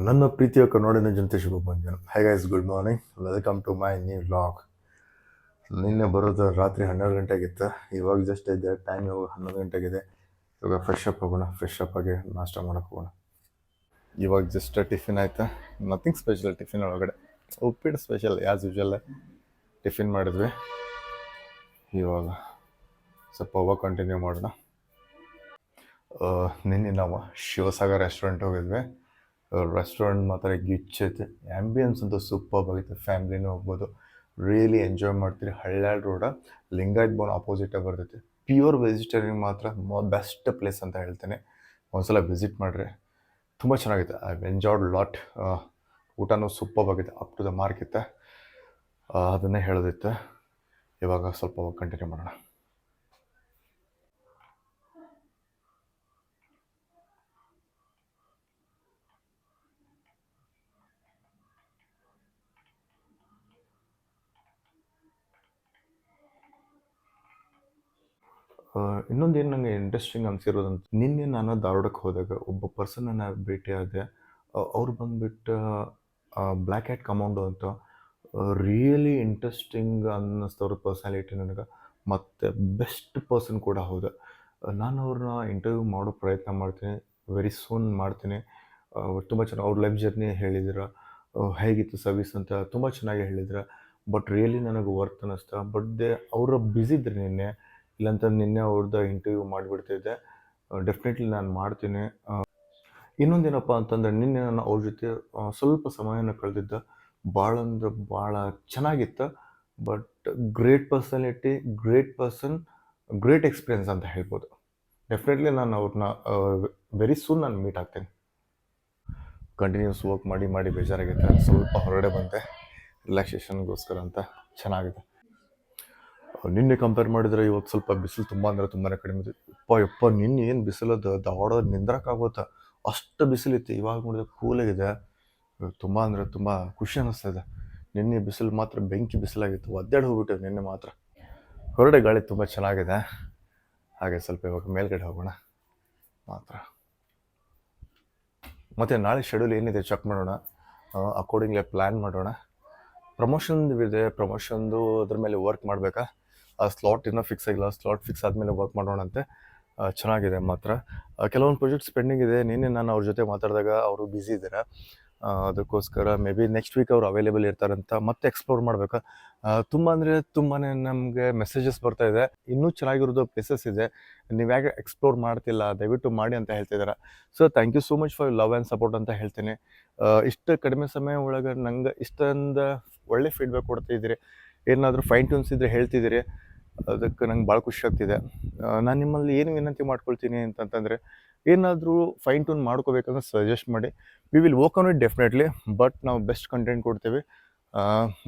ನನ್ನ ಪ್ರೀತಿಯ ಕನ್ನಡಿನ ಜನತೆ ಶುಭ ಮುಂಜಾನೆ. Hi guys, good morning, welcome to my new vlog. ನಿನ್ನೆ ಬರೋದು ರಾತ್ರಿ 12 ಗಂಟೆಗಿತ್ತು. ಇವಾಗ ಜಸ್ಟ್ ಇದ್ದೆ, ಟೈಮ್ ಇವಾಗ 11 ಗಂಟೆಗಿದೆ. ಇವಾಗ ಫ್ರೆಶ್ ಅಪ್ ಹೋಗೋಣ, ಫ್ರೆಶ್ ಅಪ್ ಆಗಿ ನಾಷ್ಟ ಮಾಡೋಕೆ ಹೋಗೋಣ. ಇವಾಗ ಜಸ್ಟ್ ಟಿಫಿನ್ ಆಯಿತಾ, ನಥಿಂಗ್ ಸ್ಪೆಷಲ್. ಟಿಫಿನ್ ಒಳಗಡೆ ಉಪ್ಪಿಟ್ಟು ಸ್ಪೆಷಲ್ ಆ್ಯಸ್ ಯೂಶಲ್. ಟಿಫಿನ್ ಮಾಡಿದ್ವಿ. ಇವಾಗ ಸ್ವಲ್ಪ ಹೋಗಿ ಕಂಟಿನ್ಯೂ ಮಾಡೋಣ. ನಿನ್ನೆ ನಾವು ಶಿವಸಾಗರ್ ರೆಸ್ಟೋರೆಂಟ್ ಹೋಗಿದ್ವಿ. ರೆಸ್ಟೋರೆಂಟ್ ಮಾತ್ರ ಗಿಚ್ಚೈತೆ, ಆ್ಯಂಬಿಯನ್ಸ್ ಅಂತೂ ಸೂಪರ್ ಆಗೈತೆ. ಫ್ಯಾಮ್ಲಿನೂ ಹೋಗ್ಬೋದು, ರಿಯಲಿ ಎಂಜಾಯ್ ಮಾಡ್ತೀರಿ. ಹಳ್ಯಾಳ್ ರೋಡ ಲಿಂಗಾಯತ್ ಭವನ ಆಪೋಸಿಟಾಗಿ ಬರ್ತೈತೆ. ಪ್ಯೂರ್ ವೆಜಿಟೇರಿಯನ್ ಮಾತ್ರ ಬೆಸ್ಟ್ ಪ್ಲೇಸ್ ಅಂತ ಹೇಳ್ತೇನೆ. ಒಂದ್ಸಲ ವಿಸಿಟ್ ಮಾಡಿರಿ, ತುಂಬ ಚೆನ್ನಾಗಿದೆ. I enjoyed lot. ಊಟನೂ ಸೂಪರ್ ಆಗಿದೆ, ಅಪ್ ಟು ದ ಮಾರ್ಕ್ ಇತ್ತು. ಅದನ್ನೇ ಹೇಳೋದಿತ್ತು. ಇವಾಗ ಸ್ವಲ್ಪ ಕಂಟಿನ್ಯೂ ಮಾಡೋಣ. ಇನ್ನೊಂದು ಏನು ನನಗೆ ಇಂಟ್ರೆಸ್ಟಿಂಗ್ ಅನಿಸಿರೋದಂತ, ನಿನ್ನೆ ನಾನು ಧಾರವಾಡಕ್ಕೆ ಹೋದಾಗ ಒಬ್ಬ ಪರ್ಸನನ್ನು ಭೇಟಿ ಆದೆ. ಅವ್ರು ಬಂದುಬಿಟ್ಟು ಬ್ಲ್ಯಾಕ್ ಹ್ಯಾಟ್ ಕಮಾಂಡೋ ಅಂತ. ರಿಯಲಿ ಇಂಟ್ರೆಸ್ಟಿಂಗ್ ಅನ್ನಿಸ್ತವ್ರ ಪರ್ಸ್ನಾಲಿಟಿ ನನಗೆ, ಮತ್ತು ಬೆಸ್ಟ್ ಪರ್ಸನ್ ಕೂಡ ಹೌದು. ನಾನು ಅವ್ರನ್ನ ಇಂಟರ್ವ್ಯೂ ಮಾಡೋ ಪ್ರಯತ್ನ ಮಾಡ್ತೀನಿ, ವೆರಿ ಸೂನ್ ಮಾಡ್ತೀನಿ. ತುಂಬ ಚೆನ್ನಾಗಿ ಅವ್ರ ಲೈಫ್ ಜರ್ನಿ ಹೇಳಿದ್ರು, ಹೇಗಿತ್ತು ಸರ್ವಿಸ್ ಅಂತ ತುಂಬ ಚೆನ್ನಾಗಿ ಹೇಳಿದ್ರು. ಬಟ್ ರಿಯಲಿ ನನಗೆ ವರ್ತ್ ಅನ್ನಿಸ್ತಾ. ಬಟ್ ಅವರು ಬ್ಯುಸಿ ಇದ್ರು ನಿನ್ನೆ, ಇಲ್ಲಂತ ನಿನ್ನೆ ಅವ್ರದ್ದು ಇಂಟರ್ವ್ಯೂ ಮಾಡಿಬಿಡ್ತಿದ್ದೆ. ಡೆಫಿನೆಟ್ಲಿ ನಾನು ಮಾಡ್ತೀನಿ. ಇನ್ನೊಂದೇನಪ್ಪ ಅಂತಂದರೆ, ನಿನ್ನೆ ನಾನು ಅವ್ರ ಜೊತೆ ಸ್ವಲ್ಪ ಸಮಯನ ಕಳೆದಿದ್ದೆ. ಭಾಳ ಅಂದ್ರೆ ಭಾಳ ಚೆನ್ನಾಗಿತ್ತು. But great personality, great person, great experience ಅಂತ ಹೇಳ್ಬೋದು. ಡೆಫಿನೆಟ್ಲಿ ನಾನು ಅವ್ರನ್ನ ವೆರಿ ಸೂನ್ ನಾನು ಮೀಟ್ ಆಗ್ತೀನಿ. ಕಂಟಿನ್ಯೂಸ್ ವರ್ಕ್ ಮಾಡಿ ಮಾಡಿ ಬೇಜಾರಾಗಿದೆ. ಸ್ವಲ್ಪ ಹೊರಗಡೆ ಬಂದೆ ರಿಲ್ಯಾಕ್ಸೇಷನ್ಗೋಸ್ಕರ ಅಂತ. ಚೆನ್ನಾಗಿದೆ. ನಿನ್ನೆ ಕಂಪೇರ್ ಮಾಡಿದರೆ ಇವತ್ತು ಸ್ವಲ್ಪ ಬಿಸಿಲು ತುಂಬ ಅಂದರೆ ತುಂಬಾ ಕಡಿಮೆ ಇದೆ. ಯಪ್ಪ ನಿನ್ನೆ ಏನು ಬಿಸಿಲದು, ಧಾರವಾಡ ನಿಂದ್ರಕ್ಕಾಗೋತ ಅಷ್ಟು ಬಿಸಿಲಿತ್ತು. ಇವಾಗ ನೋಡಿದ್ರೆ ಕೂಲಾಗಿದೆ. ತುಂಬ ಅಂದರೆ ತುಂಬ ಖುಷಿ ಅನ್ನಿಸ್ತದೆ. ನಿನ್ನೆ ಬಿಸಿಲು ಮಾತ್ರ ಬೆಂಕಿ ಬಿಸಿಲಾಗಿತ್ತು, ಒದ್ದಾಡಿ ಹೋಗ್ಬಿಟ್ಟಿದೆ ನಿನ್ನೆ ಮಾತ್ರ. ಹೊರಗಡೆ ಗಾಳಿ ತುಂಬ ಚೆನ್ನಾಗಿದೆ. ಹಾಗೆ ಸ್ವಲ್ಪ ಇವಾಗ ಮೇಲ್ಗಡೆ ಹೋಗೋಣ ಮಾತ್ರ. ಮತ್ತು ನಾಳೆ ಶೆಡ್ಯೂಲ್ ಏನಿದೆ ಚೆಕ್ ಮಾಡೋಣ, ಅಕಾರ್ಡಿಂಗ್ಲಿ ಪ್ಲ್ಯಾನ್ ಮಾಡೋಣ. ಪ್ರಮೋಷನ್ದಿದೆ, ಪ್ರಮೋಷನ್ದು ಅದ್ರ ಮೇಲೆ ವರ್ಕ್ ಮಾಡಬೇಕಾ. ಆ ಸ್ಲಾಟ್ ಇನ್ನೂ ಫಿಕ್ಸ್ ಆಗಿಲ್ಲ, ಸ್ಲಾಟ್ ಫಿಕ್ಸ್ ಆದಮೇಲೆ ವರ್ಕ್ ಮಾಡೋಣಂತೆ. ಚೆನ್ನಾಗಿದೆ ಮಾತ್ರ. ಕೆಲವೊಂದು ಪ್ರಾಜೆಕ್ಟ್ಸ್ ಪೆಂಡಿಂಗ್ ಇದೆ. ನಿನ್ನೆ ನಾನು ಅವ್ರ ಜೊತೆ ಮಾತಾಡಿದಾಗ ಅವರು ಬ್ಯುಸಿ ಇದ್ದಾರೆ. ಅದಕ್ಕೋಸ್ಕರ ಮೇ ಬಿ ನೆಕ್ಸ್ಟ್ ವೀಕ್ ಅವ್ರು ಅವೈಲೇಬಲ್ ಇರ್ತಾರಂತ. ಮತ್ತೆ ಎಕ್ಸ್ಪ್ಲೋರ್ ಮಾಡಬೇಕಾ. ತುಂಬ ಅಂದರೆ ತುಂಬಾ ನಮಗೆ ಮೆಸೇಜಸ್ ಬರ್ತಾಯಿದೆ, ಇನ್ನೂ ಚೆನ್ನಾಗಿರೋದು ಪ್ಲೇಸಸ್ ಇದೆ, ನೀವು ಯಾಕೆ ಎಕ್ಸ್ಪ್ಲೋರ್ ಮಾಡ್ತಿಲ್ಲ, ದಯವಿಟ್ಟು ಮಾಡಿ ಅಂತ ಹೇಳ್ತಿದ್ದಾರೆ. So thank you so much for love and support ಅಂತ ಹೇಳ್ತೀನಿ. ಇಷ್ಟು ಕಡಿಮೆ ಸಮಯ ಒಳಗೆ ನಂಗೆ ಇಷ್ಟೊಂದು ಒಳ್ಳೆ ಫೀಡ್ಬ್ಯಾಕ್ ಕೊಡ್ತಾಯಿದ್ದೀರಿ. ಏನಾದರೂ ಫೈನ್ ಟ್ಯೂನ್ಸ್ ಇದ್ದರೆ ಹೇಳ್ತಿದ್ದೀರಿ, ಅದಕ್ಕೆ ನಂಗೆ ಭಾಳ ಖುಷಿ ಆಗ್ತಿದೆ. ನಾನು ನಿಮ್ಮಲ್ಲಿ ಏನು ವಿನಂತಿ ಮಾಡ್ಕೊಳ್ತೀನಿ ಅಂತಂತಂದರೆ, ಏನಾದರೂ ಫೈನ್ ಟ್ಯೂನ್ ಮಾಡ್ಕೋಬೇಕಂದ್ರೆ ಸಜೆಸ್ಟ್ ಮಾಡಿ. We will work on it definitely. But ನಾವು ಬೆಸ್ಟ್ ಕಂಟೆಂಟ್ ಕೊಡ್ತೀವಿ,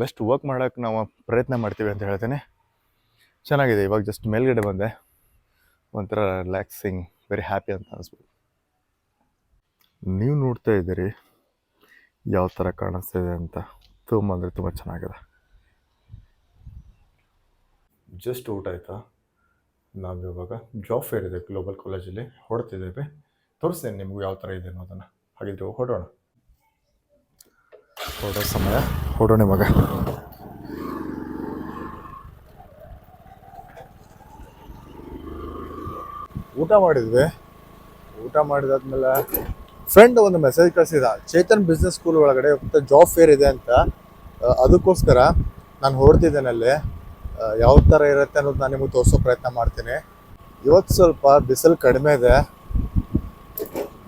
ಬೆಸ್ಟ್ ವರ್ಕ್ ಮಾಡೋಕ್ಕೆ ನಾವು ಪ್ರಯತ್ನ ಮಾಡ್ತೀವಿ ಅಂತ ಹೇಳ್ತೇನೆ. ಚೆನ್ನಾಗಿದೆ. ಇವಾಗ ಜಸ್ಟ್ ಮೇಲ್ಗಡೆ ಬಂದೆ, ಒಂಥರ ರಿಲ್ಯಾಕ್ಸಿಂಗ್, ವೆರಿ ಹ್ಯಾಪಿ ಅಂತ ಅನಿಸ್ಬೋದು. ನೀವು ನೋಡ್ತಾ ಇದ್ದೀರಿ ಯಾವ ಥರ ಕಾಣಿಸ್ತಿದೆ ಅಂತ. ತುಂಬ ಅಂದರೆ ತುಂಬ ಚೆನ್ನಾಗಿದೆ. ಜಸ್ಟ್ ಊಟ ಆಯಿತಾ. ನಾವು ಇವಾಗ ಜಾಬ್ ಫೇರ್ ಇದೆ ಗ್ಲೋಬಲ್ ಕಾಲೇಜಲ್ಲಿ, ಹೊಡ್ತಿದ್ದೇವೆ. ತೋರಿಸ್ತೇನೆ ನಿಮಗೂ ಯಾವ ಥರ ಇದೆ ಅನ್ನೋದನ್ನು. ಹಾಗಿದ್ರೆ ಹೊಡೋಣ. ಹೊಡೋ ಸಮಯ, ಹೊಡೋಣ ಇವಾಗ. ಊಟ ಮಾಡಿದ್ವಿ. ಊಟ ಮಾಡಿದಾದ್ಮೇಲೆ ಫ್ರೆಂಡ್ ಒಂದು ಮೆಸೇಜ್ ಕಳಿಸಿದ, ಚೇತನ್ ಬಿಸ್ನೆಸ್ ಸ್ಕೂಲ್ ಒಳಗಡೆ ಜಾಬ್ ಫೇರ್ ಇದೆ ಅಂತ. ಅದಕ್ಕೋಸ್ಕರ ನಾನು ಹೊರಡ್ತಿದ್ದೇನೆ ಅಲ್ಲಿ. ಯಾವ ಥರ ಇರುತ್ತೆ ಅನ್ನೋದು ನಾನು ನಿಮಗೆ ತೋರಿಸೋ ಪ್ರಯತ್ನ ಮಾಡ್ತೀನಿ. ಇವತ್ತು ಸ್ವಲ್ಪ ಬಿಸಿಲು ಕಡಿಮೆ ಇದೆ,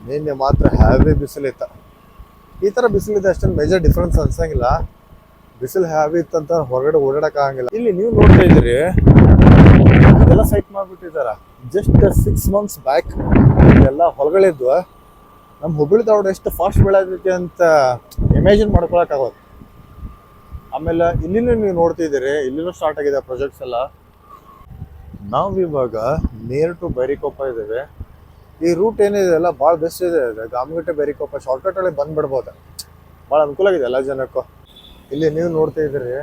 ನಿನ್ನೆ ಮಾತ್ರ ಹ್ಯಾವಿ ಬಿಸಿಲಿತ್ತು. ಈ ಥರ ಬಿಸಿಲಿದೆ, ಅಷ್ಟೊಂದು ಮೇಜರ್ ಡಿಫ್ರೆನ್ಸ್ ಅನ್ಸಂಗಿಲ್ಲ. ಬಿಸಿಲು ಹ್ಯಾವಿ ಇತ್ತಂತ ಹೊರಗಡೆ ಓಡಾಡೋಕ್ಕಾಗಂಗಿಲ್ಲ. ಇಲ್ಲಿ ನೀವು ನೋಡ್ತಾ ಇದ್ದೀರಿ, ಇದೆಲ್ಲ ಸೈಟ್ ಮಾಡಿಬಿಟ್ಟಿದ್ದಾರೆ. ಜಸ್ಟ್ 6 months ಬ್ಯಾಕ್ ಇದೆಲ್ಲ ಹೊಲಗಳಿದ್ವು. ನಮ್ಮ ಹುಬ್ಬಳ್ಳಿ ಧಾರವಾಡ ಎಷ್ಟು ಫಾಸ್ಟ್ ಬೆಳೆದೈತಿ ಅಂತ ಇಮ್ಯಾಜಿನ್ ಮಾಡ್ಕೊಳಕ್ಕಾಗೋದು. ಆಮೇಲೆ ಇಲ್ಲಿನೂ ನೀವು ನೋಡ್ತಿದ್ದೀರಿ, ಇಲ್ಲಿನೂ ಸ್ಟಾರ್ಟ್ ಆಗಿದೆ ಪ್ರಾಜೆಕ್ಟ್ಸ್ ಎಲ್ಲ. ನಾವು ಇವಾಗ ನಿಯರ್ ಟು ಬೈರಿಕೊಪ್ಪ ಇದ್ದೇವೆ. ಈ ರೂಟ್ ಏನಿದೆ ಅಲ್ಲ, ಭಾಳ ಬೆಸ್ಟ್ ಇದೆ. ಗಾಮಗಟ್ಟೆ ಬೈರಿಕೊಪ್ಪ ಶಾರ್ಟ್ಕಟ್ ಒಳಗೆ ಬಂದುಬಿಡ್ಬೋದು. ಭಾಳ ಅನುಕೂಲ ಆಗಿದೆ ಎಲ್ಲ ಜನಕ್ಕೂ. ಇಲ್ಲಿ ನೀವು ನೋಡ್ತಾ ಇದ್ದೀರಿ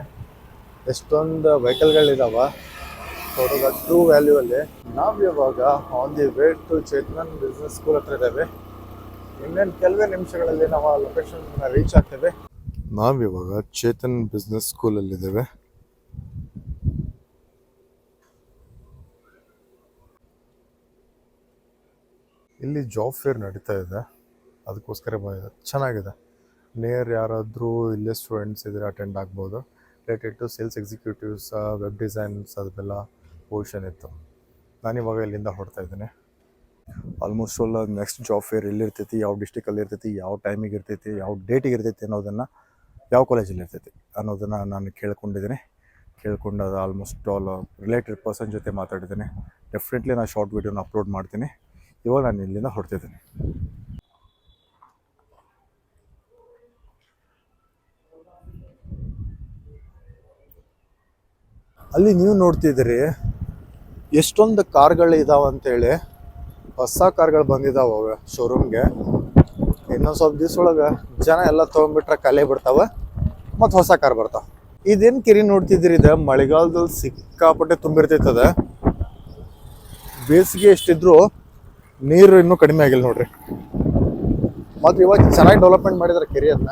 ಎಷ್ಟೊಂದು ವೆಹಿಕಲ್ಗಳಿದಾವೆ ಫೋಟೋದ ಟ್ರೂ ವ್ಯಾಲ್ಯೂ ಅಲ್ಲಿ. ನಾವು ಇವಾಗ on the way to Chetan business school ಹತ್ರ ಇದ್ದೇವೆ. ಇನ್ನೇನು ಕೆಲವೇ ನಿಮಿಷಗಳಲ್ಲಿ ನಾವು ಲೊಕೇಶನ್ ರೀಚ್ ಆಗ್ತೇವೆ. ನಾವಿವಾಗ ಚೇತನ್ ಬಿಸ್ನೆಸ್ ಸ್ಕೂಲಲ್ಲಿದ್ದೇವೆ. ಇಲ್ಲಿ ಜಾಬ್ ಫೇರ್ ನಡೀತಾ ಇದೆ, ಅದಕ್ಕೋಸ್ಕರ ಚೆನ್ನಾಗಿದೆ. ನಿಯರ್ ಯಾರಾದರೂ ಇಲ್ಲೇ ಸ್ಟೂಡೆಂಟ್ಸ್ ಇದ್ರೆ ಅಟೆಂಡ್ ಆಗ್ಬೋದು. Related to sales executives, web designs ಅದೆಲ್ಲ ಪೊಸಿಷನ್ ಇತ್ತು. ನಾನಿವಾಗ ಇಲ್ಲಿಂದ ಹೊರಡ್ತಾ ಇದ್ದೀನಿ. Almost all next job fair ಎಲ್ಲಿರ್ತೈತಿ, ಯಾವ ಡಿಸ್ಟಿಕಲ್ಲಿ ಇರ್ತೈತಿ, ಯಾವ ಟೈಮಿಗೆ ಇರ್ತೈತಿ, ಯಾವ ಡೇಟಿಗೆ ಇರ್ತೈತಿ ಅನ್ನೋದನ್ನು, ಯಾವ ಕಾಲೇಜಲ್ಲಿ ಇರ್ತೈತಿ ಅನ್ನೋದನ್ನು ನಾನು ಕೇಳ್ಕೊಂಡಿದ್ದೀನಿ. ಕೇಳ್ಕೊಂಡಾದ ಆಲ್ಮೋಸ್ಟ್ ಆಲ್ ರಿಲೇಟೆಡ್ ಪರ್ಸನ್ ಜೊತೆ ಮಾತಾಡಿದ್ದೀನಿ. ಡೆಫಿನೆಟ್ಲಿ ನಾನು ಶಾರ್ಟ್ ವೀಡಿಯೋನ ಅಪ್ಲೋಡ್ ಮಾಡ್ತೀನಿ. ಇವಾಗ ನಾನು ಇಲ್ಲಿಂದ ಹೊರಡ್ತಿದ್ದೀನಿ. ಅಲ್ಲಿ ನೀವು ನೋಡ್ತಿದ್ದೀರಿ ಎಷ್ಟೊಂದು ಕಾರ್ಗಳು ಇದಾವೆ ಅಂತೇಳಿ. ಹೊಸ ಕಾರ್ಗಳು ಬಂದಿದ್ದಾವೆ ಶೋರೂಮ್ಗೆ. ಇನ್ನೊಂದು ಸ್ವಲ್ಪ ದಿವ್ಸ ಒಳಗೆ ಜನ ಎಲ್ಲ ತೊಗೊಂಡ್ಬಿಟ್ರೆ ಖಾಲಿ ಬಿಡ್ತಾವೆ ಮತ್ತು ಹೊಸ ಕಾರ್ ಬರ್ತಾವೆ. ಇದೇನು ಕೆರೆ ನೋಡ್ತಿದ್ದೀರಿ, ಇದು ಮಳೆಗಾಲದಲ್ಲಿ ಸಿಕ್ಕಾಪಟ್ಟೆ ತುಂಬಿರ್ತೈತದ. ಬೇಸಿಗೆ ಎಷ್ಟಿದ್ರು ನೀರು ಇನ್ನೂ ಕಡಿಮೆ ಆಗಿಲ್ಲ ನೋಡ್ರಿ. ಮತ್ತು ಇವಾಗ ಚೆನ್ನಾಗಿ ಡೆವಲಪ್ಮೆಂಟ್ ಮಾಡಿದಾರೆ ಕೆರೆ ಅದನ್ನ.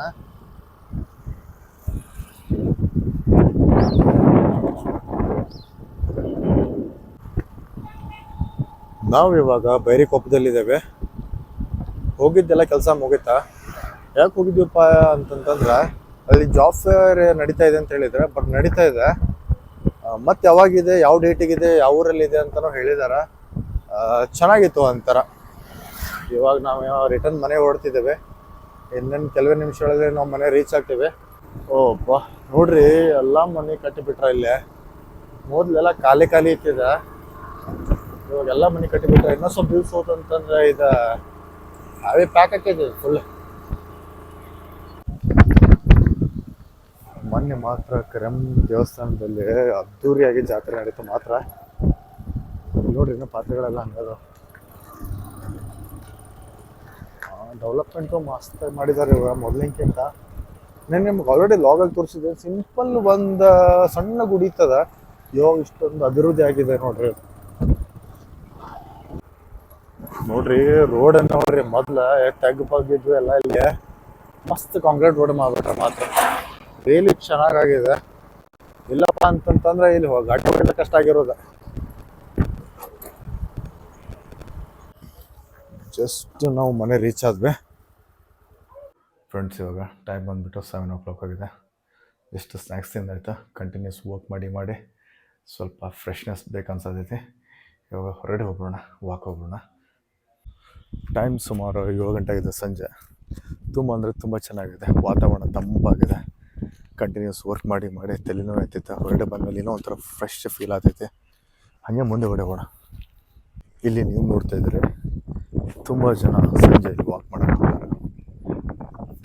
ನಾವು ಇವಾಗ ಬೈರಿಕೊಪ್ಪದಲ್ಲಿದ್ದೇವೆ. ಹೋಗಿದ್ದೆಲ್ಲ ಕೆಲಸ ಮುಗಿತಾ. ಯಾಕೆ ಹೋಗಿದ್ದೀವಪ್ಪ ಅಂತಂತಂದ್ರೆ ಅಲ್ಲಿ ಜಾಬ್ ಫೇರ್ ನಡೀತಾ ಇದೆ ಅಂತ ಹೇಳಿದ್ರೆ, ಬಟ್ ನಡೀತಾ ಇದೆ. ಮತ್ತು ಯಾವಾಗಿದೆ, ಯಾವ ಡೇಟಿಗಿದೆ, ಯಾವ ಊರಲ್ಲಿದೆ ಅಂತಲೂ ಹೇಳಿದಾರೆ. ಚೆನ್ನಾಗಿತ್ತು ಒಂಥರ. ಇವಾಗ ನಾವು ರಿಟರ್ನ್ ಮನೆ ಹೊರಡ್ತಿದ್ದೇವೆ. ಇನ್ನೇನು ಕೆಲವೇ ನಿಮಿಷಗಳಲ್ಲಿ ನಾವು ಮನೆ ರೀಚ್ ಆಗ್ತೇವೆ. ಓಪ್ಪ ನೋಡ್ರಿ, ಎಲ್ಲ ಮನೆ ಕಟ್ಟಿಬಿಟ್ರ ಇಲ್ಲೇ. ಮೊದಲೆಲ್ಲ ಖಾಲಿ ಖಾಲಿ ಇತ್ತಿದೆ, ಇವಾಗೆಲ್ಲ ಮನೆ ಕಟ್ಟಿಬಿಟ್ರೆ. ಇನ್ನೂ ಸ್ವಲ್ಪ ದಿವ್ಸ ಹೋತಂತಂದ್ರೆ ಇದು ಅವೇ ಪ್ಯಾಕ್ ಹಾಕಿದೆ ಫುಲ್. ಮೊನ್ನೆ ಮಾತ್ರ ಕರಮ್ ದೇವಸ್ಥಾನದಲ್ಲಿ ಅದ್ದೂರಿಯಾಗಿ ಜಾತ್ರೆ ನಡೀತು ಮಾತ್ರ. ನೋಡ್ರಿ ಇನ್ನೂ ಪಾತ್ರೆಗಳೆಲ್ಲ ಹಂಗದ. ಡೆವಲಪ್ಮೆಂಟು ಮಸ್ತ್ ಮಾಡಿದ್ದಾರೆ ಇವಾಗ ಮೊದಲಿನಕ್ಕಿಂತ. ನಾನು ನಿಮ್ಗೆ ಆಲ್ರೆಡಿ ಲಾಗಲ್ಲಿ ತೋರಿಸಿದೆ. ಸಿಂಪಲ್ ಒಂದು ಸಣ್ಣ ಗುಡಿ ಇರ್ತದ, ಇವಾಗ ಇಷ್ಟೊಂದು ಅಭಿವೃದ್ಧಿ ಆಗಿದೆ ನೋಡ್ರಿ. ನೋಡ್ರಿ ರೋಡ್ ನೋಡ್ರಿ, ಮೊದ್ಲು ತೆಗ್ ಬಗ್ಗಿದ್ವು ಎಲ್ಲ ಇಲ್ಲಿ. ಮಸ್ತ್ ಕಾಂಕ್ರೀಟ್ ರೋಡ್ ಮಾಡ್ಬಿಟ್ರೆ ಮಾತ್ರ ರಿಯಲಿ ಚೆನ್ನಾಗಾಗಿದೆ. ಇಲ್ಲಪ್ಪ ಅಂತಂತಂದ್ರೆ ಇಲ್ಲಿ ಗಾಡಿ ಹೊಡಿಲಿಕ್ಕೆ ಕಷ್ಟ ಆಗಿರೋದು. ಜಸ್ಟ್ ನಾವು ಮನೆ ರೀಚ್ ಆದ್ವಿ ಫ್ರೆಂಡ್ಸ್. ಇವಾಗ ಟೈಮ್ ಬಂದುಬಿಟ್ಟು 7 o'clock ಆಗಿದೆ. ಎಷ್ಟು ಸ್ನ್ಯಾಕ್ಸ್ ತಿಂದಾಯ್ತು. ಕಂಟಿನ್ಯೂಸ್ ವರ್ಕ್ ಮಾಡಿ ಸ್ವಲ್ಪ ಫ್ರೆಶ್ನೆಸ್ ಬೇಕನ್ಸತೈತಿ. ಇವಾಗ ಹೊರಗಡೆ ಹೋಗೋಣ, ವಾಕ್ ಹೋಗೋಣ. ಟೈಮ್ ಸುಮಾರು 7 ಗಂಟೆ ಆಗಿದೆ ಸಂಜೆ. ತುಂಬ ಅಂದರೆ ತುಂಬ ಚೆನ್ನಾಗಿದೆ. ವಾತಾವರಣ ತಂಪಾಗಿದೆ. ಕಂಟಿನ್ಯೂಸ್ ವರ್ಕ್ ಮಾಡಿ ತಲೆನೋವು ಆಗ್ತೈತೆ. ಹೊರಗಡೆ ಬಂದಮೇಲೆ ಏನೋ ಒಂಥರ ಫ್ರೆಶ್ ಫೀಲ್ ಆಗ್ತೈತೆ. ಹಾಗೆ ಮುಂದೆ ಹೊಡೆಯೋಣ. ಇಲ್ಲಿ ನೀವು ನೋಡ್ತಾ ಇದ್ದೀರಿ, ತುಂಬ ಜನ ಸಂಜೆ ಇಲ್ಲಿ ವಾಕ್ ಮಾಡೋಕೆ ಹೋಗ್ತಾರೆ.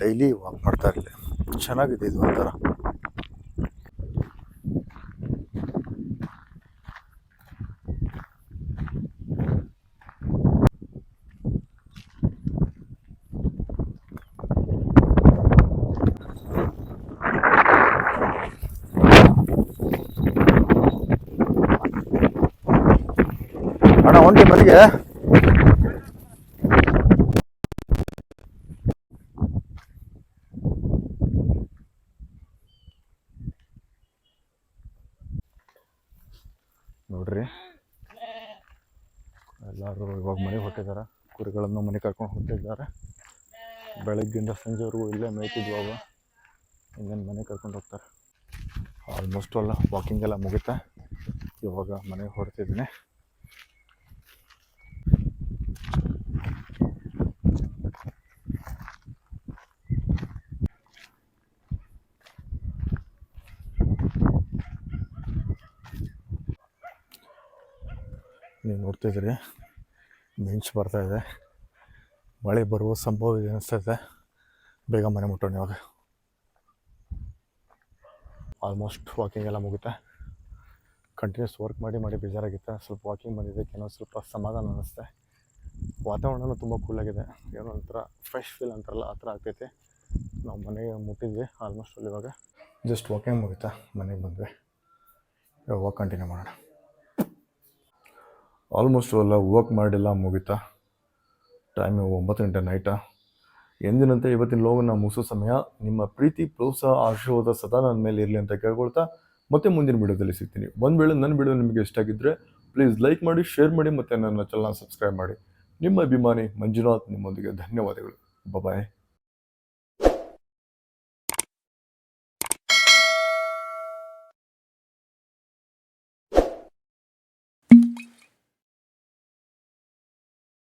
ಡೈಲಿ ವಾಕ್ ಮಾಡ್ತಾ ಇರಲಿ. ಚೆನ್ನಾಗಿದೆ ಇದು ಒಂಥರ. ಅಣ್ಣ ಹೊಂಟಿ ಮನೆಗೆ. ನೋಡ್ರಿ ಎಲ್ಲರೂ ಇವಾಗ ಮನೆಗೆ ಹೊಟ್ಟಿದ್ದಾರೆ. ಕುರಿಗಳನ್ನು ಮನೆ ಕರ್ಕೊಂಡು ಹೋಗ್ತಿದ್ದಾರೆ. ಬೆಳಗ್ಗಿಂದ ಸಂಜೆವರೆಗೂ ಇಲ್ಲೇ ಮೇಯ್ತಿದ್ವು ಅವ. ಇನ್ನೇನು ಮನೆ ಕರ್ಕೊಂಡು ಹೋಗ್ತಾರೆ. ಆಲ್ಮೋಸ್ಟ್ ಎಲ್ಲ ವಾಕಿಂಗ್ ಎಲ್ಲ ಮುಗಿತಾ. ಇವಾಗ ಮನೆಗೆ ಹೊರಡ್ತಿದ್ದೀನಿ. ನೀವು ನೋಡ್ತಿದ್ದೀರಿ ಮಿಂಚು ಬರ್ತಾಯಿದೆ. ಮಳೆ ಬರುವ ಸಂಭವ ಇದೆ ಅನಿಸ್ತೈತೆ. ಬೇಗ ಮನೆ ಮುಟ್ಟೋಣ ಇವಾಗ. ಆಲ್ಮೋಸ್ಟ್ ವಾಕಿಂಗ್ ಎಲ್ಲ ಮುಗುತ್ತೆ. ಕಂಟಿನ್ಯೂಸ್ ವರ್ಕ್ ಮಾಡಿ ಬೇಜಾರಾಗಿತ್ತು. ಸ್ವಲ್ಪ ವಾಕಿಂಗ್ ಬಂದಿದ್ದಕ್ಕೆ ಏನೋ ಸ್ವಲ್ಪ ಸಮಾಧಾನ ಅನ್ನಿಸ್ತೆ. ವಾತಾವರಣನೂ ತುಂಬ ಕೂಲಾಗಿದೆ. ಏನೋ ಒಂಥರ ಫ್ರೆಶ್ ಫೀಲ್ ಅಂತಾರಲ್ಲ ಆ ಥರ ಆಗ್ತೈತೆ. ನಾವು ಮನೆಗೆ ಮುಟ್ಟಿದ್ವಿ ಆಲ್ಮೋಸ್ಟ್ ಅಲ್ಲಿ. ಇವಾಗ ಜಸ್ಟ್ ವಾಕಿಂಗ್ ಮುಗಿತಾ ಮನೆಗೆ ಬಂದ್ವಿ. ಇವಾಗ ವಾಕ್ ಕಂಟಿನ್ಯೂ ಮಾಡೋಣ. ಆಲ್ಮೋಸ್ಟ್ ಎಲ್ಲ ವರ್ಕ್ ಮಾಡಿಲ್ಲ ಮುಗಿತಾ. ಟೈಮು 9 ಗಂಟೆ ನೈಟ. ಎಂದಿನಂತೆ ಇವತ್ತಿನ ಲೋಗನ ಮುಗಿಸೋ ಸಮಯ. ನಿಮ್ಮ ಪ್ರೀತಿ, ಪ್ರೋತ್ಸಾಹ, ಆಶೀರ್ವಾದ ಸದಾ ನನ್ನ ಮೇಲೆ ಇರಲಿ ಅಂತ ಕೇಳ್ಕೊಳ್ತಾ ಮತ್ತೆ ಮುಂದಿನ ವಿಡಿಯೋದಲ್ಲಿ ಸಿಗ್ತೀನಿ. ಒಂದು ವೇಳೆ ನನ್ನ ವಿಡಿಯೋ ನಿಮಗೆ ಇಷ್ಟ ಆಗಿದ್ದರೆ ಪ್ಲೀಸ್ ಲೈಕ್ ಮಾಡಿ, ಶೇರ್ ಮಾಡಿ ಮತ್ತು ನನ್ನ ಚಾನಲ್ ಸಬ್ಸ್ಕ್ರೈಬ್ ಮಾಡಿ. ನಿಮ್ಮ ಅಭಿಮಾನಿ ಮಂಜುನಾಥ್ ನಿಮ್ಮೊಂದಿಗೆ. ಧನ್ಯವಾದಗಳು. ಬಾಯ್.